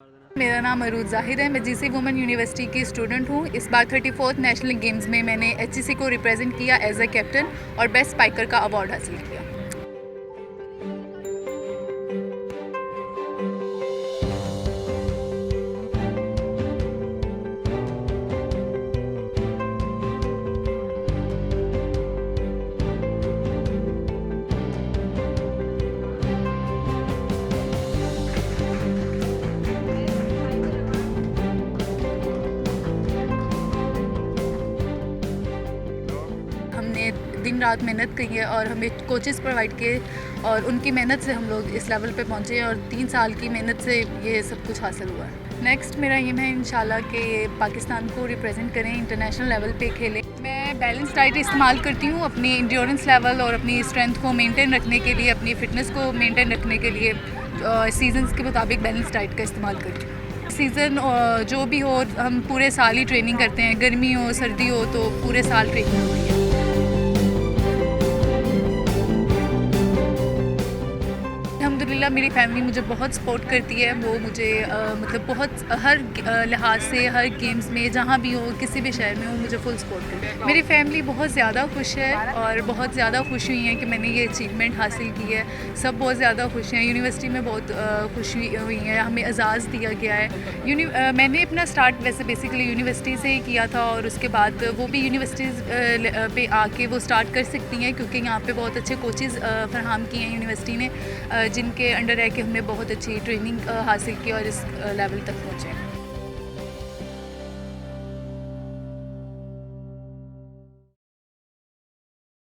मेरा नाम अरूज जाहिद है। मैं जीसी वुमेन यूनिवर्सिटी की स्टूडेंट हूँ। इस बार 34th नेशनल गेम्स में मैंने एचसीसी को रिप्रेजेंट किया एज अ कैप्टन और बेस्ट स्पाइकर का अवार्ड हासिल किया। हमने दिन रात मेहनत की है और हमें कोचेस प्रोवाइड किए और उनकी मेहनत से हम लोग इस लेवल पे पहुँचे हैं और 3 साल की मेहनत से ये सब कुछ हासिल हुआ है। नेक्स्ट मेरा एम है इंशाल्लाह कि पाकिस्तान को रिप्रेजेंट करें, इंटरनेशनल लेवल पे खेलें। मैं बैलेंस डाइट इस्तेमाल करती हूँ अपनी इंड्योरेंस लेवल और अपनी स्ट्रेंथ को मेंटेन रखने के लिए, अपनी फ़िटनेस को मेंटेन रखने के लिए सीजन्स के मुताबिक बैलेंस डाइट का इस्तेमाल करती हूँ। सीज़न जो भी हो, हम पूरे साल ही ट्रेनिंग करते हैं, गर्मी हो सर्दी हो तो पूरे साल ट्रेनिंग होती है। अल्हम्दुलिल्लाह मेरी फैमिली मुझे बहुत सपोर्ट करती है। वो मुझे मतलब बहुत हर लिहाज से हर गेम्स में जहाँ भी हो, किसी भी शहर में हो, मुझे फुल सपोर्ट करती है। मेरी फैमिली बहुत ज़्यादा खुश है और बहुत ज़्यादा खुश हुई हैं कि मैंने ये अचीवमेंट हासिल की है। सब बहुत ज़्यादा खुश हैं। यूनिवर्सिटी में बहुत खुशी हुई है, हमें एजाज़ दिया गया है। मैंने अपना स्टार्ट वैसे बेसिकली यूनिवर्सिटी से ही किया था और उसके बाद वो भी यूनिवर्सिटीज़ पे आके वो स्टार्ट कर सकती हैं क्योंकि यहाँ पे बहुत अच्छे कोचेज़ फराहम किए हैं यूनिवर्सिटी ने, जिनके अंडर है कि हमने बहुत अच्छी ट्रेनिंग हासिल की और इस लेवल तक पहुँचे।